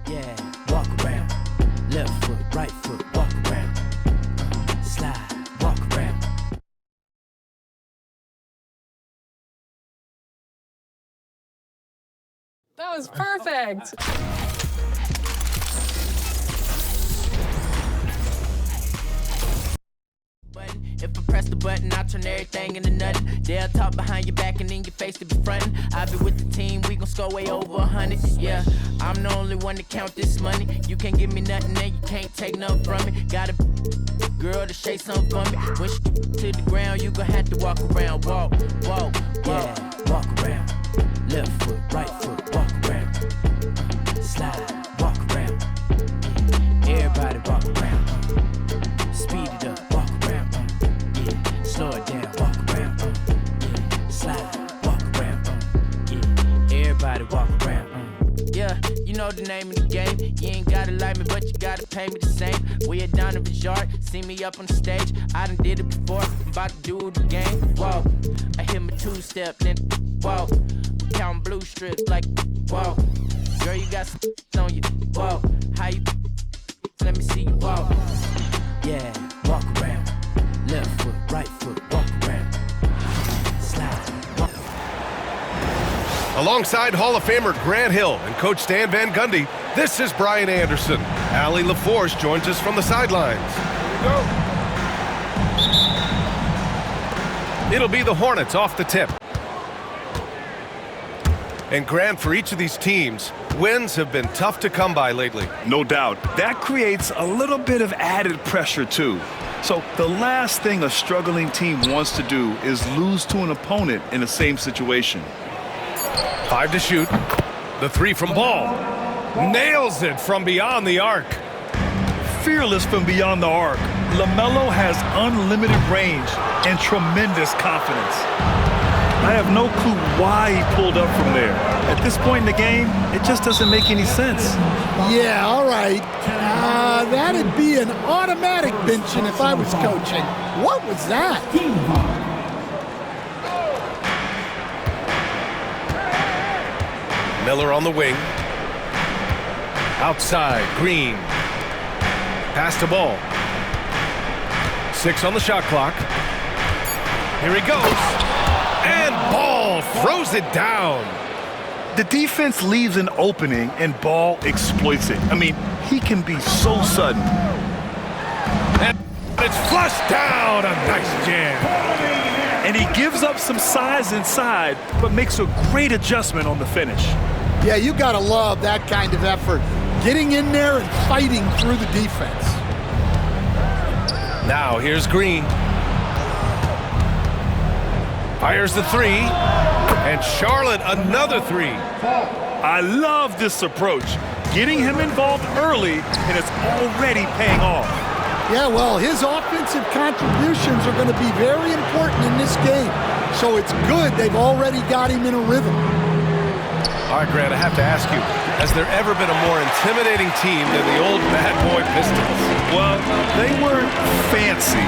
Yeah, walk around. Left foot, right foot, walk around. Slide, walk around. That was perfect. If I press the button, I turn everything into nothing. They'll talk behind your back and in your face to be frontin'. I be with the team, we gon' score way over 100. Yeah, I'm the only one to count this money. You can't give me nothing and you can't take nothing from me. Got a girl to shake something for me. When she to the ground, you gon' have to walk around. Walk, walk, walk. Yeah, walk around. Left foot, right foot, walk around. Slide, walk around. Everybody walk around. Speed it up, walk around. Yeah, slow it down, walk around. Yeah, slide, walk around. Yeah, everybody walk around. Yeah, you know the name of the game. You ain't gotta like me, but you gotta pay me the same. We at Donovan's yard, see me up on the stage. I done did it before, I'm about to do it again. Whoa, I hit my two-step, then whoa. Counting blue strips like whoa. Girl, you got some on you. Whoa, how you? Let me see you walk. Yeah, walk around. Left foot, right foot, walk around. Slide, walk. Alongside Hall of Famer Grant Hill and Coach Stan Van Gundy, this is Brian Anderson. Allie LaForce joins us from the sidelines. Here we go. It'll be the Hornets off the tip. And Grant, for each of these teams, wins have been tough to come by lately. No doubt. That creates a little bit of added pressure, too. So the last thing a struggling team wants to do is lose to an opponent in the same situation. 5 to shoot. The 3 from Ball. Nails it from beyond the arc. Fearless from beyond the arc, LaMelo has unlimited range and tremendous confidence. I have no clue why he pulled up from there. At this point in the game, it just doesn't make any sense. Yeah, all right. That'd be an automatic benching if I was coaching. What was that? Miller on the wing. Outside, Green. Pass to Ball. 6 on the shot clock. Here he goes. And Ball throws it down. The defense leaves an opening and Ball exploits it. I mean, he can be so sudden. And it's flushed down. A nice jam. And he gives up some size inside, but makes a great adjustment on the finish. Yeah, you gotta love that kind of effort. Getting in there and fighting through the defense. Now here's Green. Fires the 3. And Charlotte another 3. I love this approach. Getting him involved early, and it's already paying off. Yeah, well, his offensive contributions are going to be very important in this game. So it's good they've already got him in a rhythm. All right, Grant, I have to ask you, has there ever been a more intimidating team than the old Bad Boy Pistons? Well, they weren't fancy,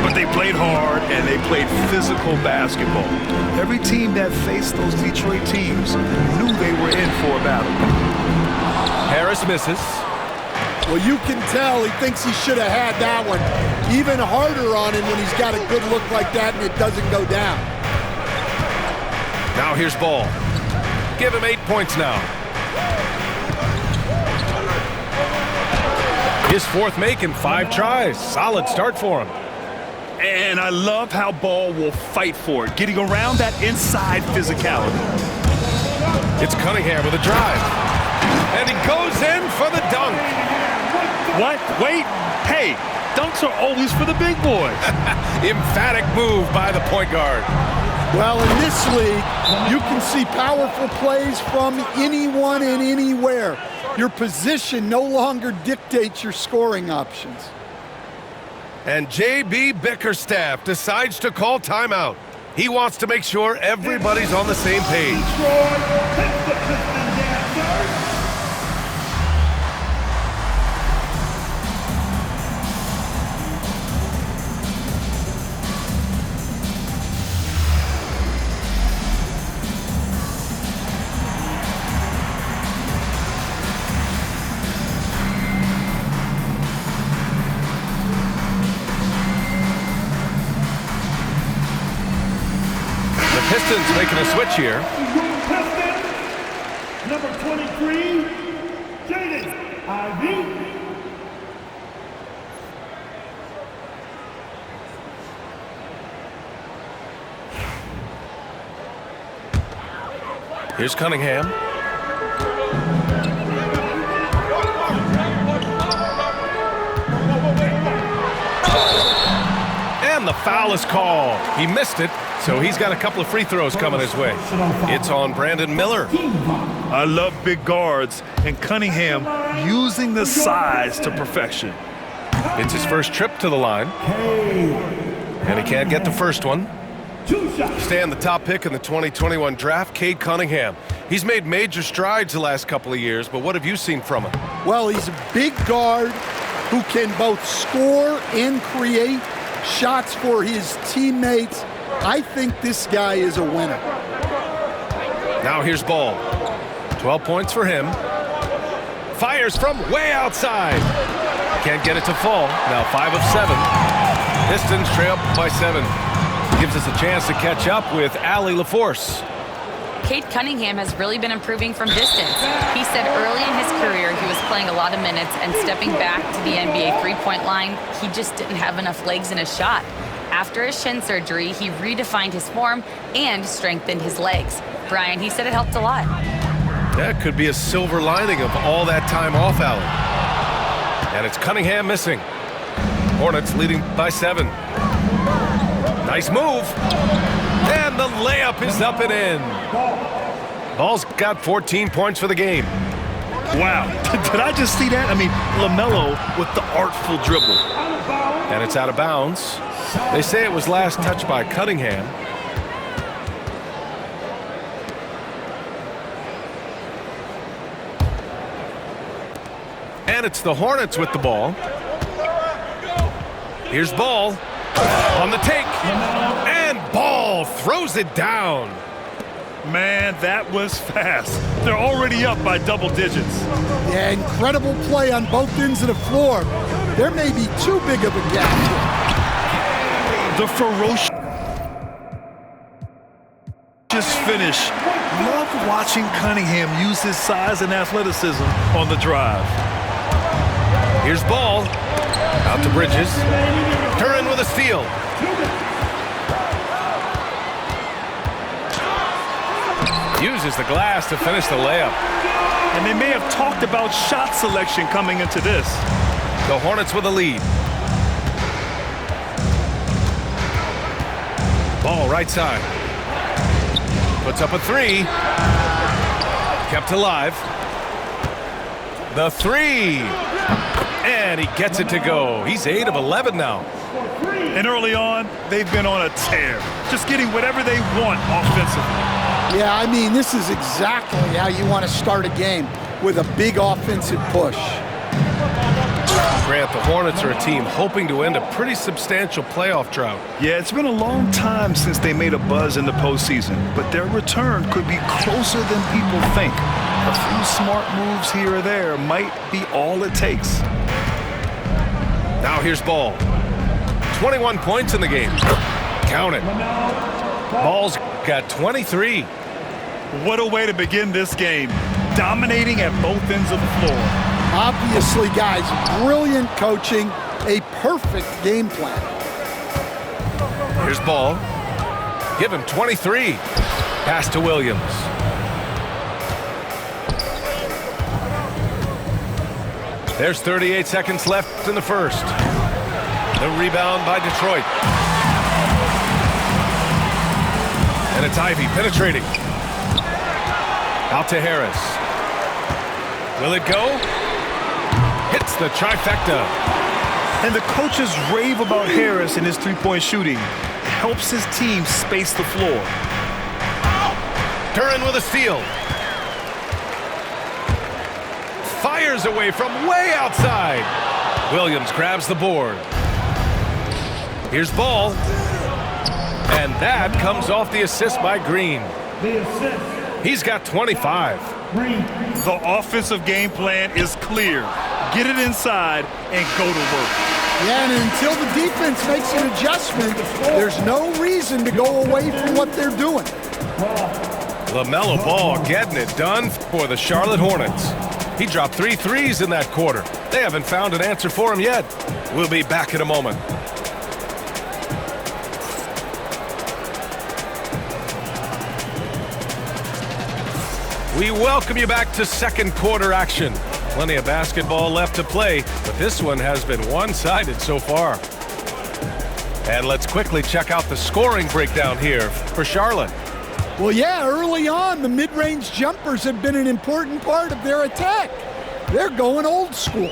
but they played hard and they played physical basketball. Every team that faced those Detroit teams knew they were in for a battle. Harris misses. Well, you can tell he thinks he should have had that one. Even harder on him when he's got a good look like that and it doesn't go down. Now here's Ball. Give him 8 points now. His 4th make in 5 tries. Solid start for him. And I love how Ball will fight for it, getting around that inside physicality. It's Cunningham with a drive. And he goes in for the dunk. What? Wait. Hey, dunks are always for the big boys. Emphatic move by the point guard. Well, in this league, you can see powerful plays from anyone and anywhere. Your position no longer dictates your scoring options. And J.B. Bickerstaff decides to call timeout. He wants to make sure everybody's on the same page. Pistons making a switch here. Number 23, Jaden Ivey. Here's Cunningham. And the foul is called. He missed it, so he's got a couple of free throws coming his way. It's on Brandon Miller. I love big guards, and Cunningham using the size to perfection. It's his first trip to the line. And he can't get the first one. Staying the top pick in the 2021 draft, Cade Cunningham. He's made major strides the last couple of years, but what have you seen from him? Well, he's a big guard who can both score and create shots for his teammates. I think this guy is a winner. Now here's Ball. 12 points for him. Fires from way outside. Can't get it to fall. Now 5 of 7. Pistons trail by 7. Gives us a chance to catch up with Allie LaForce. Cade Cunningham has really been improving from distance. He said early in his career he was playing a lot of minutes and stepping back to the NBA three-point line, he just didn't have enough legs in his shot. After his shin surgery, he redefined his form and strengthened his legs. Brian, he said it helped a lot. That could be a silver lining of all that time off, Allie. And it's Cunningham missing. Hornets leading by 7. Nice move. And the layup is up and in. Ball's got 14 points for the game. Wow, did I just see that? I mean, LaMelo with the artful dribble. And it's out of bounds. They say it was last touched by Cunningham. And it's the Hornets with the ball. Here's Ball on the take. And Ball throws it down. Man, that was fast. They're already up by double digits. Yeah, incredible play on both ends of the floor. There may be too big of a gap here. The ferocious finish. Love watching Cunningham use his size and athleticism on the drive. Here's Ball. Out to Bridges. Turin with a steal. Uses the glass to finish the layup. And they may have talked about shot selection coming into this. The Hornets with a lead. Ball right side. Puts up a 3. Kept alive. The 3. And he gets it to go. He's 8 of 11 now. And early on, they've been on a tear. Just getting whatever they want offensively. Yeah, I mean, this is exactly how you want to start a game, with a big offensive push. Grant, the Hornets are a team hoping to end a pretty substantial playoff drought. Yeah, it's been a long time since they made a buzz in the postseason, but their return could be closer than people think. A few smart moves here or there might be all it takes. Now here's Ball. 21 points in the game. Count it. Ball's got 23. What a way to begin this game. Dominating at both ends of the floor. Obviously, guys, brilliant coaching, a perfect game plan. Here's Ball. Give him 23. Pass to Williams. There's 38 seconds left in the first. The rebound by Detroit. And it's Ivy penetrating. Out to Harris. Will it go? Hits the trifecta. And the coaches rave about Harris and his three-point shooting. It helps his team space the floor. Turin with a steal. Fires away from way outside. Williams grabs the board. Here's Ball. And that comes off the assist by Green. He's got 25. The offensive game plan is clear. Get it inside and go to work. Yeah, and until the defense makes an adjustment, there's no reason to go away from what they're doing. LaMelo Ball getting it done for the Charlotte Hornets. He dropped 3 threes in that quarter. They haven't found an answer for him yet. We'll be back in a moment. We welcome you back to second quarter action. Plenty of basketball left to play, but this one has been one-sided so far. And let's quickly check out the scoring breakdown here for Charlotte. Well, yeah, early on, the mid-range jumpers have been an important part of their attack. They're going old school.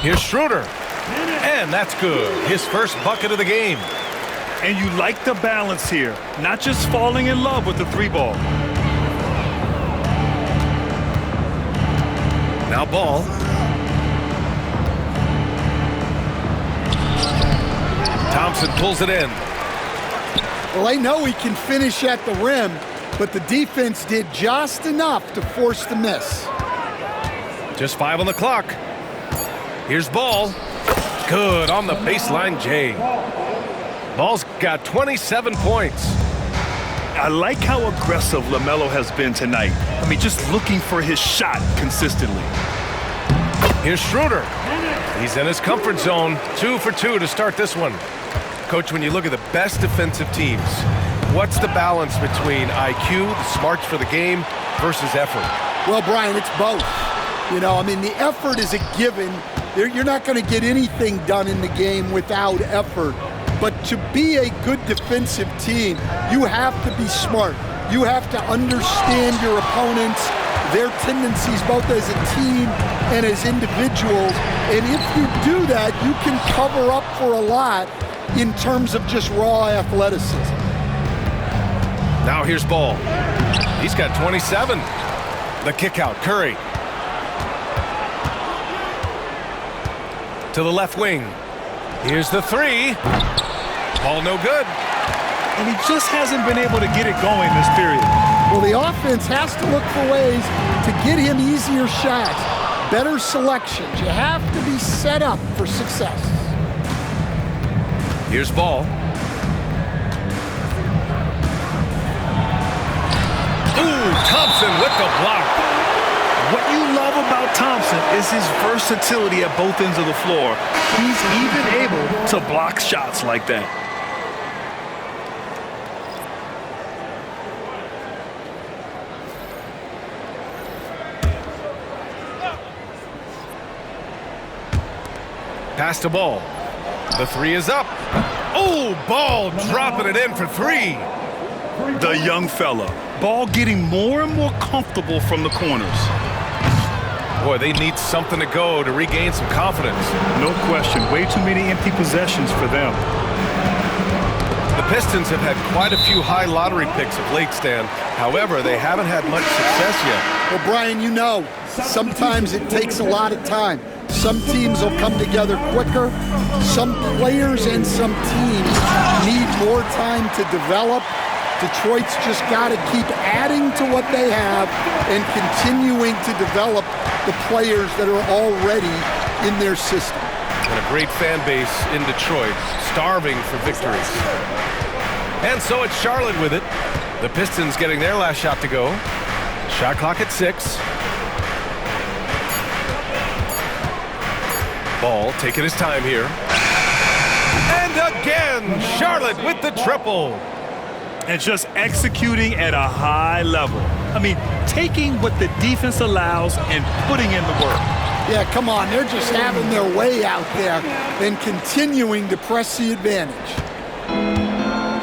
Here's Schroeder, and that's good. His first bucket of the game. And you like the balance here, not just falling in love with the 3-ball. Now Ball. Thompson pulls it in. Well, they know he can finish at the rim, but the defense did just enough to force the miss. Just 5 on the clock. Here's Ball. Good on the baseline, Jay. Ball's got 27 points. I like how aggressive LaMelo has been tonight. I mean, just looking for his shot consistently. Here's Schroeder. He's in his comfort zone. 2 for 2 to start this one. Coach, when you look at the best defensive teams, what's the balance between IQ, the smarts for the game, versus effort? Well, Brian, it's both. You know, I mean, the effort is a given. You're not going to get anything done in the game without effort. But to be a good defensive team, you have to be smart. You have to understand your opponents, their tendencies, both as a team and as individuals. And if you do that, you can cover up for a lot in terms of just raw athleticism. Now here's Ball. He's got 27. The kick out, Curry. To the left wing. Here's the 3. Ball no good. And he just hasn't been able to get it going this period. Well, the offense has to look for ways to get him easier shots, better selections. You have to be set up for success. Here's Ball. Ooh, Thompson with the block. What you love about Thompson is his versatility at both ends of the floor. He's even able to block shots like that. Pass to Ball. The 3 is up. Oh, Ball dropping it in for 3. The young fella. Ball getting more and more comfortable from the corners. Boy, they need something to go to regain some confidence. No question. Way too many empty possessions for them. The Pistons have had quite a few high lottery picks of late, Stan. However, they haven't had much success yet. Well, Brian, you know, sometimes it takes a lot of time. Some teams will come together quicker. Some players and some teams need more time to develop. Detroit's just got to keep adding to what they have and continuing to develop the players that are already in their system. And a great fan base in Detroit, starving for victories. And so it's Charlotte with it. The Pistons getting their last shot to go. Shot clock at 6. Ball taking his time here. And again, Charlotte with the triple. And just executing at a high level. I mean, taking what the defense allows and putting in the work. Yeah, come on. They're just having their way out there and continuing to press the advantage.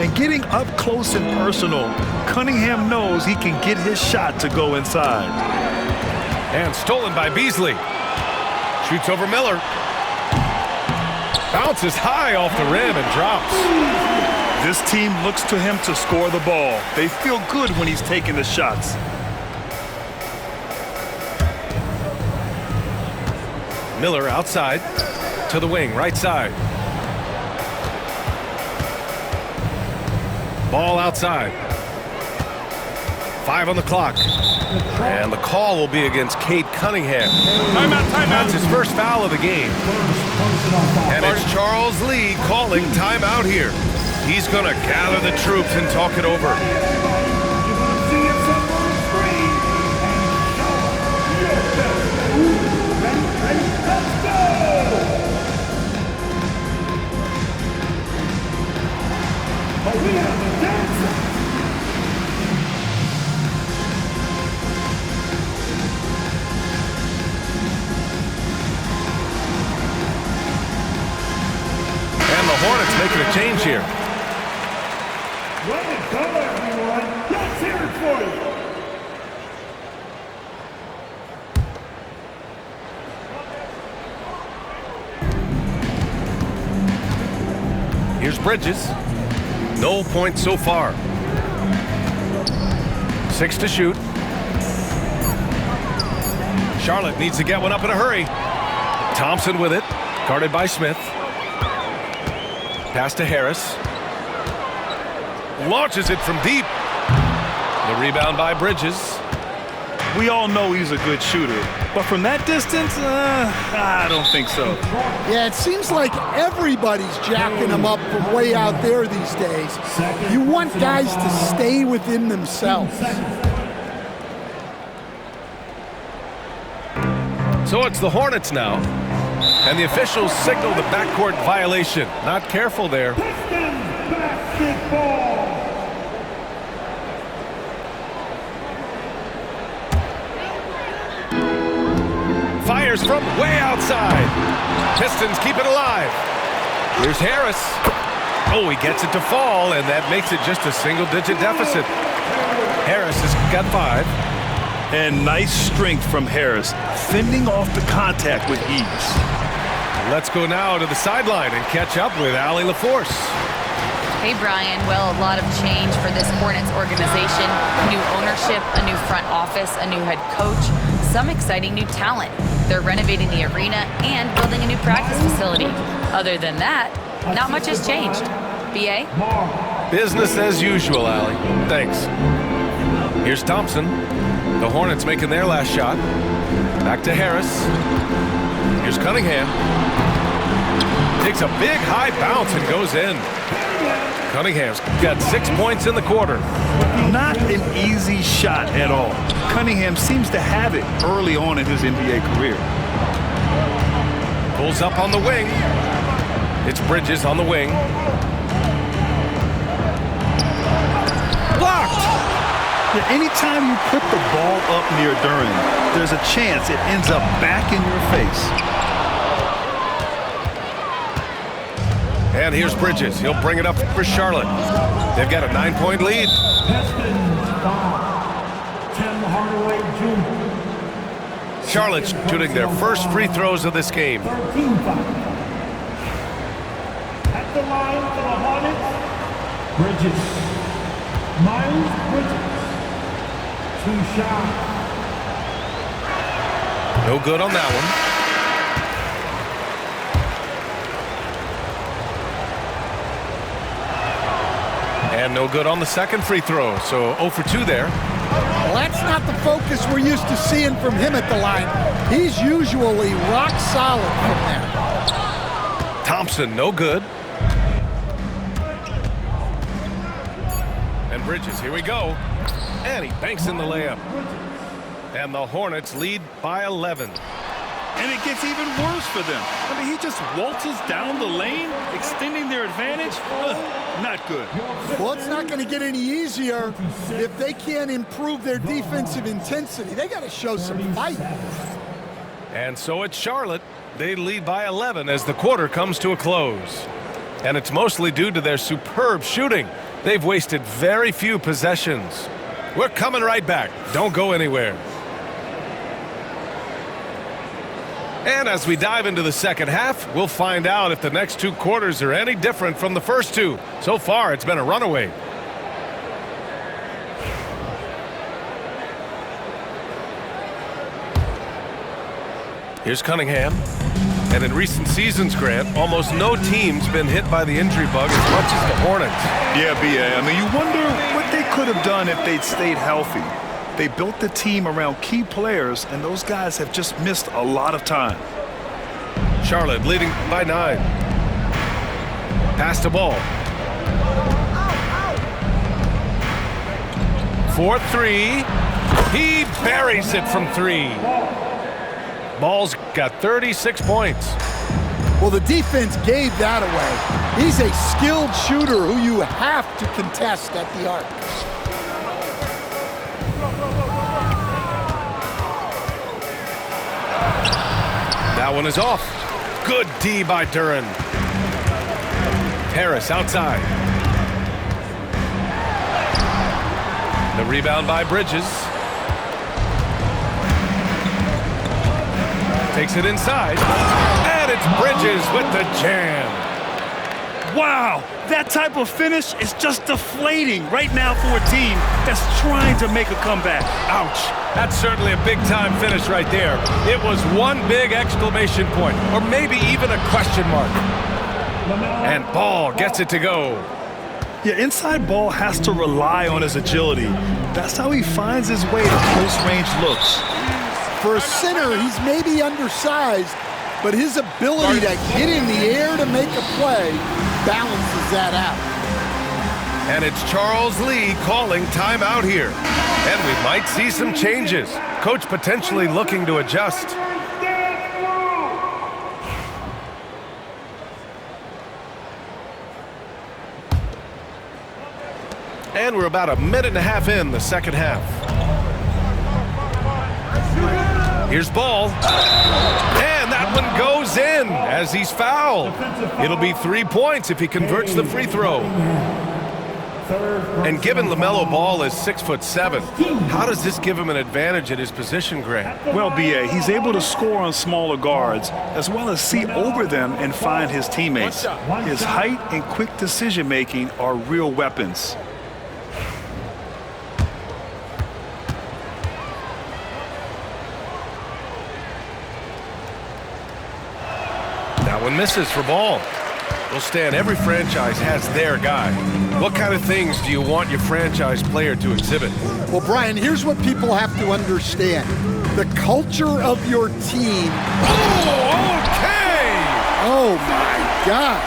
And getting up close and personal, Cunningham knows he can get his shot to go inside. And stolen by Beasley. Shoots over Miller. Bounces high off the rim and drops. This team looks to him to score the ball. They feel good when he's taking the shots. Miller outside to the wing, right side. Ball outside. 5 on the clock. And the call will be against Cade Cunningham. Timeout. That's his first foul of the game. And it's Charles Lee calling timeout here. He's going to gather the troops and talk it over. You're going to see it up on the screen. And show your best. Ready, let's go! Oh, we have a dancer. And the Hornets making a change here. Way to go, everyone. Let's hear it for you. Here's Bridges. No points so far. 6 to shoot. Charlotte needs to get one up in a hurry. Thompson with it, guarded by Smith. Pass to Harris. Launches it from deep. The rebound by Bridges. We all know he's a good shooter, but from that distance, I don't think so. Yeah, it seems like everybody's jacking them up from way out there these days. You want guys to stay within themselves. So it's the Hornets now. And the officials signal the backcourt violation. Not careful there. Pistons basketball. Fires from way outside. Pistons keep it alive. Here's Harris. Oh, he gets it to fall, and that makes it just a single-digit deficit. Harris has got 5. And nice strength from Harris, fending off the contact with ease. Let's go now to the sideline and catch up with Allie LaForce. Hey, Brian. Well, a lot of change for this Hornets organization. New ownership, a new front office, a new head coach, some exciting new talent. They're renovating the arena and building a new practice facility. Other than that, not much has changed. B.A.? Business as usual, Allie. Thanks. Here's Thompson. The Hornets making their last shot. Back to Harris. Here's Cunningham. Takes a big high bounce and goes in. Cunningham's got 6 points in the quarter. Not an easy shot at all. Cunningham seems to have it early on in his NBA career. Pulls up on the wing. It's Bridges on the wing. Blocked! Yeah, anytime you put the ball up near Duren, there's a chance it ends up back in your face. And here's Bridges. He'll bring it up for Charlotte. They've got a 9-point lead. Pistons 5. Tim Hardaway Jr. Charlotte's shooting their first free throws of this game. 13 foul. At the line for the Hornets, Bridges. Miles Bridges. 2 shots. No good on that one. And no good on the second free throw. So 0 for 2 there. Well, that's not the focus we're used to seeing from him at the line. He's usually rock solid from there. Thompson, no good. And Bridges, here we go. And he banks in the layup. And the Hornets lead by 11. And it gets even worse for them. I mean, he just waltzes down the lane, extending their advantage. Not good. Well, it's not going to get any easier if they can't improve their defensive intensity. They got to show some fight. And so it's Charlotte. They lead by 11 as the quarter comes to a close. And it's mostly due to their superb shooting. They've wasted very few possessions. We're coming right back. Don't go anywhere. And as we dive into the second half, we'll find out if the next 2 quarters are any different from the first 2. So far, it's been a runaway. Here's Cunningham. And in recent seasons, Grant, almost no team's been hit by the injury bug as much as the Hornets. Yeah, B.A. I mean, you wonder what they could have done if they'd stayed healthy. They built the team around key players, and those guys have just missed a lot of time. Charlotte leading by 9. Pass the ball. For three. He buries it from three. Ball's got 36 points. Well, the defense gave that away. He's a skilled shooter who you have to contest at the arc. That one is off. Good D by Duren. Harris outside. The rebound by Bridges. Takes it inside. And it's Bridges with the jam. Wow, that type of finish is just deflating right now for a team that's trying to make a comeback. Ouch. That's certainly a big-time finish right there. It was one big exclamation point, or maybe even a question mark. And Ball gets it to go. Yeah, inside Ball has to rely on his agility. That's how he finds his way to close-range looks. For a center, he's maybe undersized, but his ability to get in the air to make a play balances that out. And it's Charles Lee calling timeout here. And we might see some changes. Coach potentially looking to adjust. And we're about a minute and a half in the second half. Here's Ball. And that one goes in as he's fouled. It'll be 3 points if he converts the free throw. And given LaMelo Ball is 6'7", how does this give him an advantage at his position, Grant? Well, B.A., he's able to score on smaller guards as well as see over them and find his teammates. His height and quick decision-making are real weapons. That one misses for Ball. Well, Stan, every franchise has their guy. What kind of things do you want your franchise player to exhibit? Well, Brian, here's what people have to understand. The culture of your team. Oh, okay! Oh, my gosh.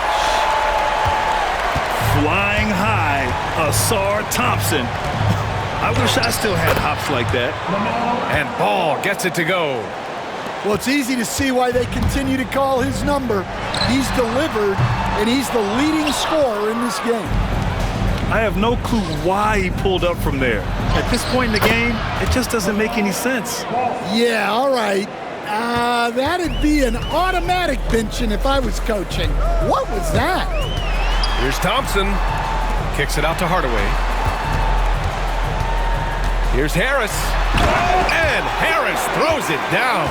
Flying high, Asar Thompson. I wish I still had hops like that. And Ball gets it to go. Well, it's easy to see why they continue to call his number. He's delivered, and he's the leading scorer in this game. I have no clue why he pulled up from there. At this point in the game, it just doesn't make any sense. Yeah, all right. That'd be an automatic benching if I was coaching. What was that? Here's Thompson. Kicks it out to Hardaway. Here's Harris. And Harris throws it down.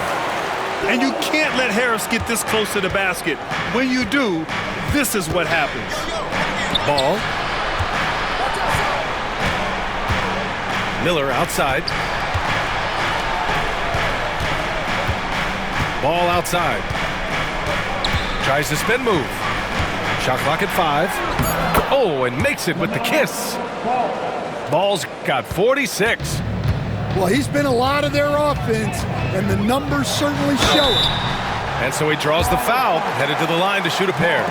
And you can't let Harris get this close to the basket. When you do, this is what happens. Ball. Miller outside. Ball outside. Tries the spin move. Shot clock at 5. Oh, and makes it with the kiss. Ball's got 46. Well, he's been a lot of their offense, and the numbers certainly show it. And so he draws the foul, headed to the line to shoot a pair.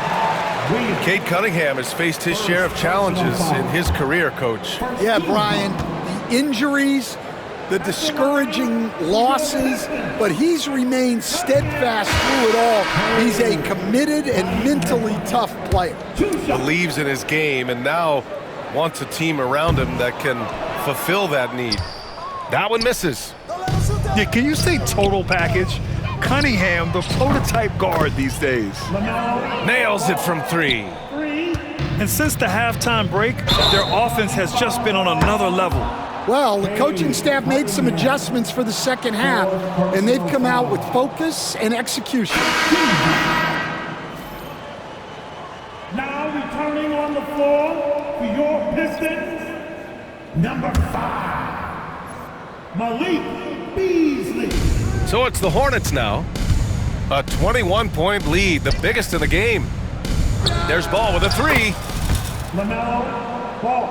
Cade Cunningham has faced his share of challenges in his career, Coach. Yeah, Brian, the injuries, the discouraging losses, but he's remained steadfast through it all. He's a committed and mentally tough player. Believes in his game and now wants a team around him that can fulfill that need. That one misses. Yeah, can you say total package? Cunningham, the prototype guard these days. Nails it from 3. And since the halftime break, their offense has just been on another level. Well, the coaching staff made some adjustments for the second half, and they've come out with focus and execution. Now returning on the floor for your Pistons, number 5, Malik Beasley. So it's the Hornets now. A 21-point lead, the biggest in the game. There's Ball with a 3. LaMelo Ball.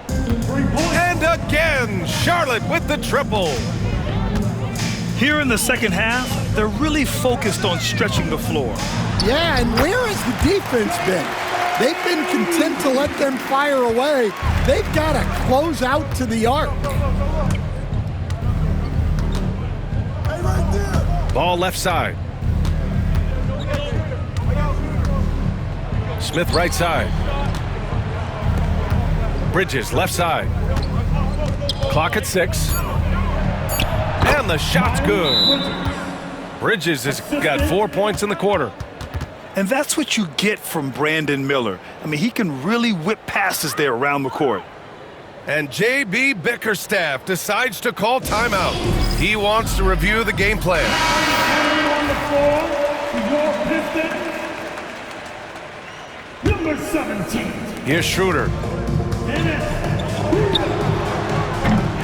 3 points. And again, Charlotte with the triple. Here in the second half, they're really focused on stretching the floor. Yeah, and where has the defense been? They've been content to let them fire away. They've got to close out to the arc. Ball left side. Smith right side. Bridges left side. Clock at 6. And the shot's good. Bridges has got 4 points in the quarter. And that's what you get from Brandon Miller. I mean, he can really whip passes there around the court. And J.B. Bickerstaff decides to call timeout. He wants to review the game plan. On the floor, your Pistons, number 17. Here's Schroeder.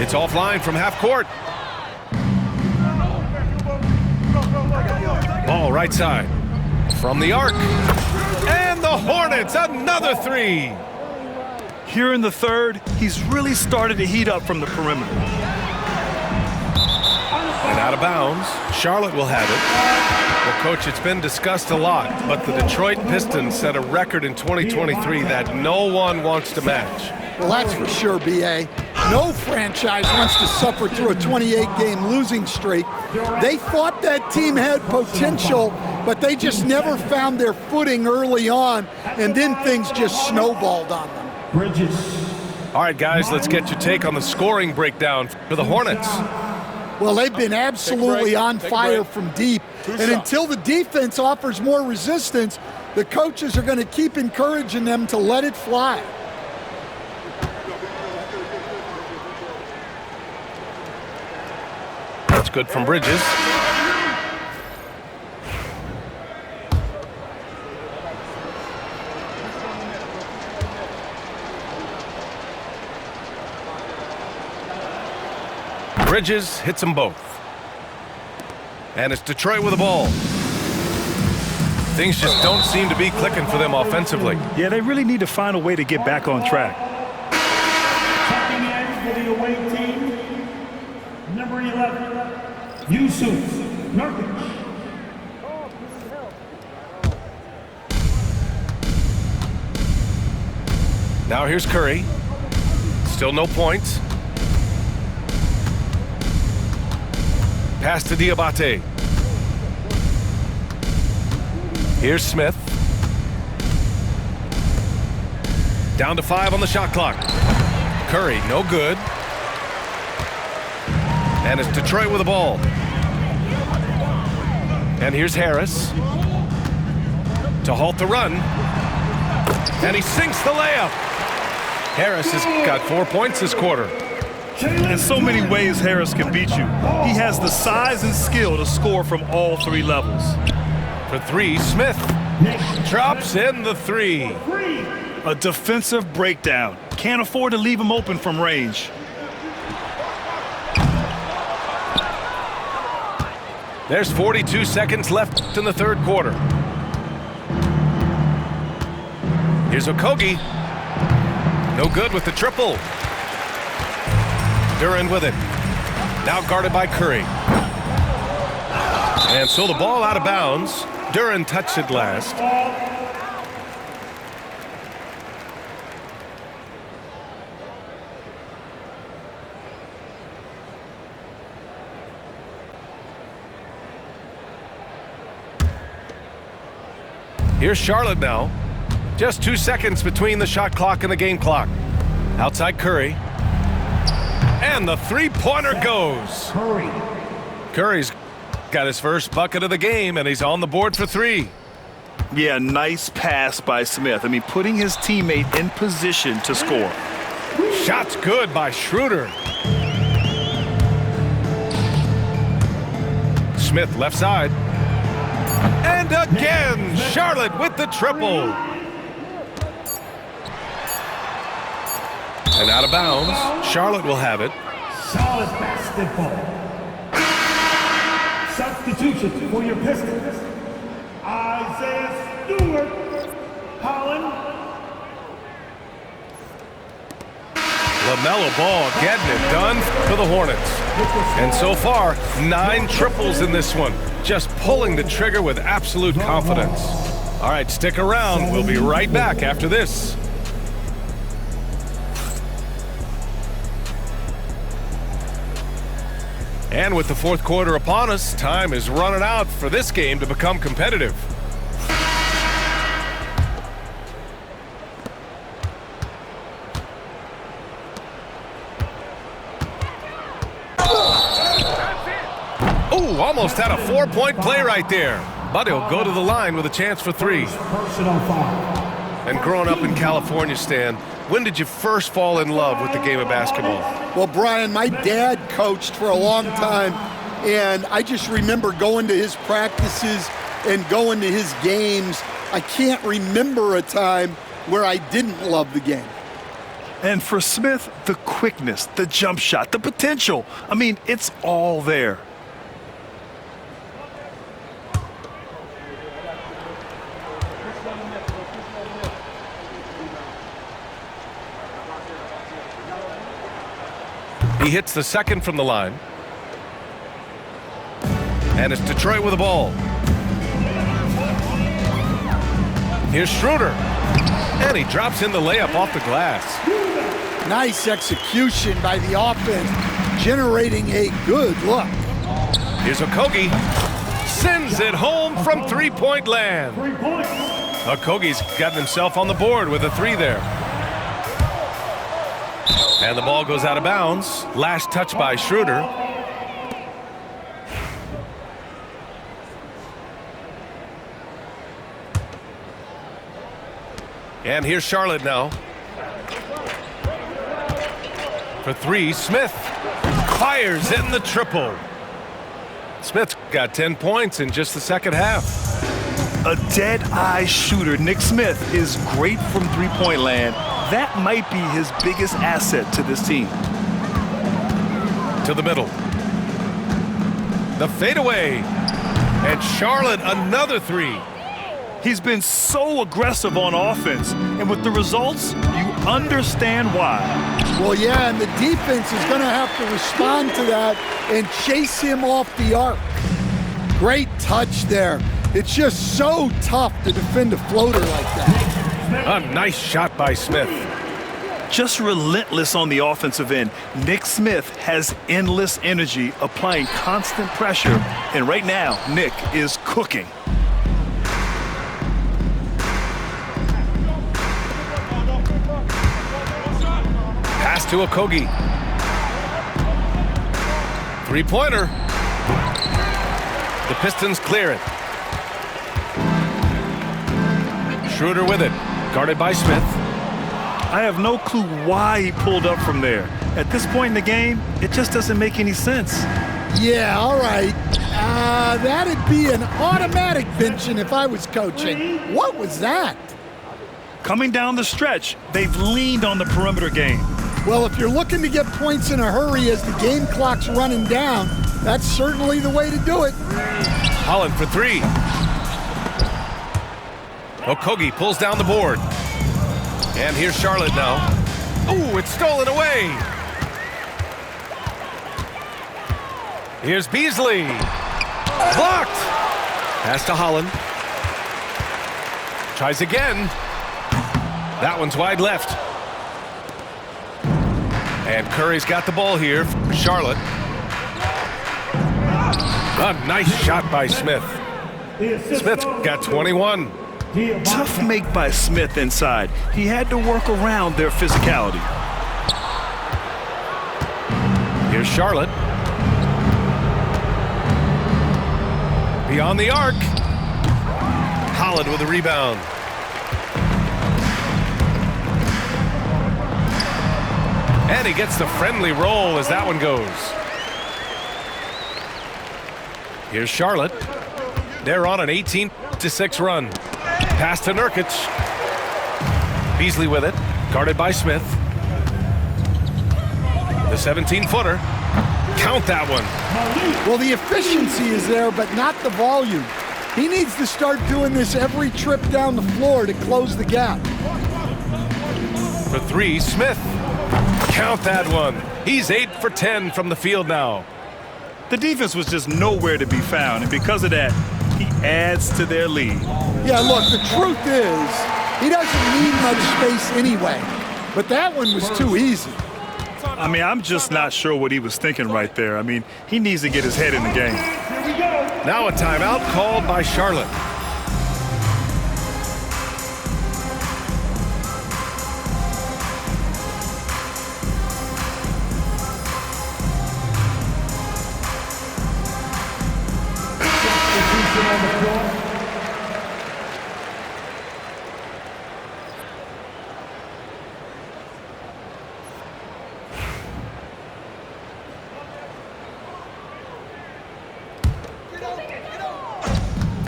It's offline from half court. Ball right side. From the arc. And the Hornets, another 3. Here in the third, he's really started to heat up from the perimeter. And out of bounds. Charlotte will have it. Well, Coach, it's been discussed a lot, but the Detroit Pistons set a record in 2023 that no one wants to match. Well, that's for sure, B.A. No franchise wants to suffer through a 28-game losing streak. They thought that team had potential, but they just never found their footing early on, and then things just snowballed on them. Bridges. All right, guys, let's get your take on the scoring breakdown for the Hornets. Well, they've been absolutely on fire from deep, and until the defense offers more resistance, the coaches are going to keep encouraging them to let it fly. That's good from Bridges. Bridges hits them both. And it's Detroit with the ball. Things just don't seem to be clicking for them offensively. Yeah, they really need to find a way to get back on track. Checking in for the away team, number 11, Yusuf Nurkic. Now here's Curry. Still no points. Pass to Diabate. Here's Smith. Down to 5 on the shot clock. Curry, no good. And it's Detroit with the ball. And here's Harris to halt the run. And he sinks the layup. Harris has got 4 points this quarter. In so many ways, Harris can beat you. He has the size and skill to score from all 3 levels. For 3, Smith drops in the 3. A defensive breakdown. Can't afford to leave him open from range. There's 42 seconds left in the third quarter. Here's Okogie. No good with the triple. Duren with it. Now guarded by Curry. And so the ball out of bounds. Duren touched it last. Here's Charlotte now. Just 2 seconds between the shot clock and the game clock. Outside Curry. And the three-pointer goes. Curry's got his first bucket of the game, and he's on the board for 3. Yeah, nice pass by Smith. I mean, putting his teammate in position to score. Shot's good by Schroeder. Smith left side. And again, Charlotte with the triple. And out of bounds, Charlotte will have it. Solid basketball. Substitution for your Pistons. Isaiah Stewart. Holland. LaMelo Ball getting it done for the Hornets. And so far, 9 triples in this one. Just pulling the trigger with absolute confidence. All right, stick around. We'll be right back after this. And with the fourth quarter upon us, time is running out for this game to become competitive. Oh, almost had a 4-point play right there. But he'll go to the line with a chance for 3. Personal foul. And growing up in California, Stan, when did you first fall in love with the game of basketball? Well, Brian, my dad coached for a long time, and I just remember going to his practices and going to his games. I can't remember a time where I didn't love the game. And for Smith, the quickness, the jump shot, the potential. I mean, it's all there. He hits the second from the line. And it's Detroit with the ball. Here's Schroeder. And he drops in the layup off the glass. Nice execution by the offense, generating a good look. Here's Okogie. Sends it home from three-point land. 3 points. Okogie's gotten himself on the board with a 3 there. And the ball goes out of bounds. Last touch by Schroeder. And here's Charlotte now. For 3, Smith fires in the triple. Smith's got 10 points in just the second half. A dead-eye shooter, Nick Smith, is great from three-point land. That might be his biggest asset to this team. To the middle. The fadeaway. And Charlotte another 3. He's been so aggressive on offense, and with the results, you understand why. Well, yeah, and the defense is going to have to respond to that and chase him off the arc. Great touch there. It's just so tough to defend a floater like that. A nice shot by Smith. Just relentless on the offensive end. Nick Smith has endless energy, applying constant pressure, and right now, Nick is cooking. Pass to Okogie. Three-pointer. The Pistons clear it. Schroeder with it. Guarded by Smith. I have no clue why he pulled up from there. At this point in the game, it just doesn't make any sense. Yeah, all right. That'd be an automatic benching if I was coaching. What was that? Coming down the stretch, they've leaned on the perimeter game. Well, if you're looking to get points in a hurry as the game clock's running down, that's certainly the way to do it. Holland for 3. Okogie pulls down the board. And here's Charlotte now. Ooh, it's stolen away. Here's Beasley. Blocked. Pass to Holland. Tries again. That one's wide left. And Curry's got the ball here for Charlotte. A nice shot by Smith. Smith's got 21. Tough make by Smith inside. He had to work around their physicality. Here's Charlotte. Beyond the arc. Holland with a rebound. And he gets the friendly roll as that one goes. Here's Charlotte. They're on an 18-6 run. Pass to Nurkic. Beasley with it. Guarded by Smith. The 17-footer. Count that one. Well, the efficiency is there, but not the volume. He needs to start doing this every trip down the floor to close the gap. For 3, Smith. Count that one. He's 8 for 10 from the field now. The defense was just nowhere to be found, and because of that, he adds to their lead. Yeah, look, the truth is, he doesn't need much space anyway. But that one was too easy. I mean, I'm just not sure what he was thinking right there. I mean, he needs to get his head in the game. Now a timeout called by Charlotte.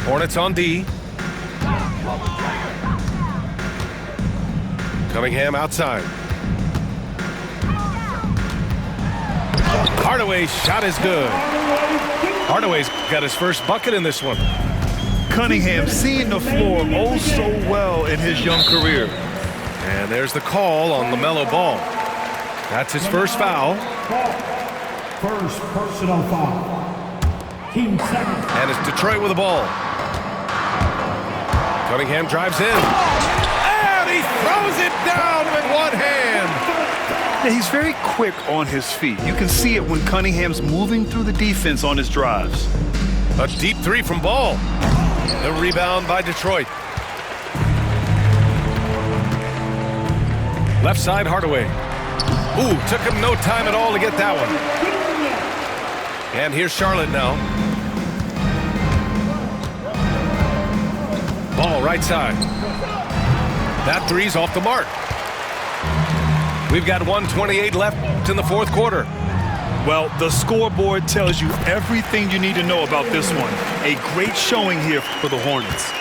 Hornets on D. Cunningham outside. Hardaway's shot is good. Hardaway's got his first bucket in this one. Cunningham seeing the floor oh so well in his young career. And there's the call on LaMelo Ball. That's his first foul. First personal foul. Team second. And it's Detroit with the ball. Cunningham drives in. And he throws it down with one hand. Yeah, he's very quick on his feet. You can see it when Cunningham's moving through the defense on his drives. A deep three from Ball. The rebound by Detroit. Left side, Hardaway. Ooh, took him no time at all to get that one. And here's Charlotte now. Ball right side. That three's off the mark. We've got 1:28 left in the fourth quarter. Well, the scoreboard tells you everything you need to know about this one. A great showing here for the Hornets.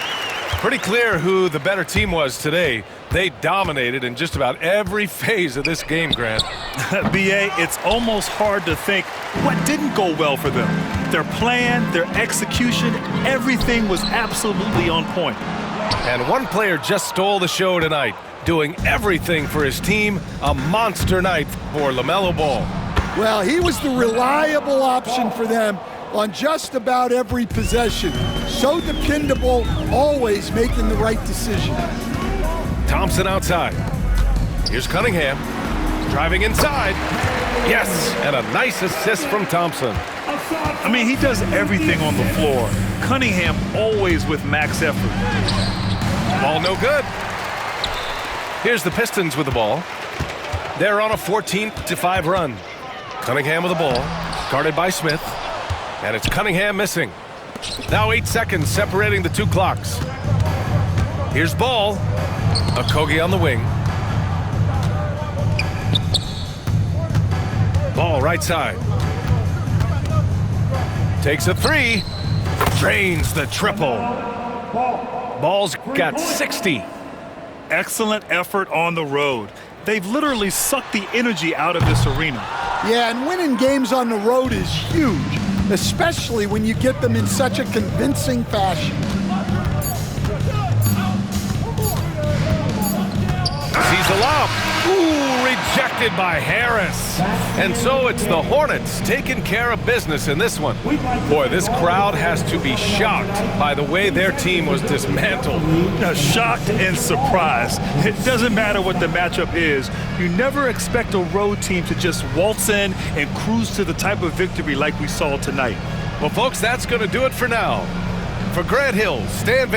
Pretty clear who the better team was today. They dominated in just about every phase of this game, Grant. B.A., it's almost hard to think what didn't go well for them. Their plan, their execution, everything was absolutely on point. And one player just stole the show tonight, doing everything for his team. A monster night for LaMelo Ball. Well, he was the reliable option for them on just about every possession. So dependable, always making the right decision. Thompson outside. Here's Cunningham. Driving inside. Yes, and a nice assist from Thompson. I mean, he does everything on the floor. Cunningham always with max effort. Ball no good. Here's the Pistons with the ball. They're on a 14-5 run. Cunningham with the ball. Guarded by Smith. And it's Cunningham missing. Now 8 seconds separating the two clocks. Here's Ball. Okogie on the wing. Ball right side. Takes a three. Drains the triple. Ball's got 60. Excellent effort on the road. They've literally sucked the energy out of this arena. Yeah, and winning games on the road is huge, especially when you get them in such a convincing fashion. Sees the lob. Ooh, rejected by Harris. And so it's the Hornets taking care of business in this one. Boy, this crowd has to be shocked by the way their team was dismantled. Now, shocked and surprised. It doesn't matter what the matchup is. You never expect a road team to just waltz in and cruise to the type of victory like we saw tonight. Well, folks, that's going to do it for now. For Grant Hill, Stan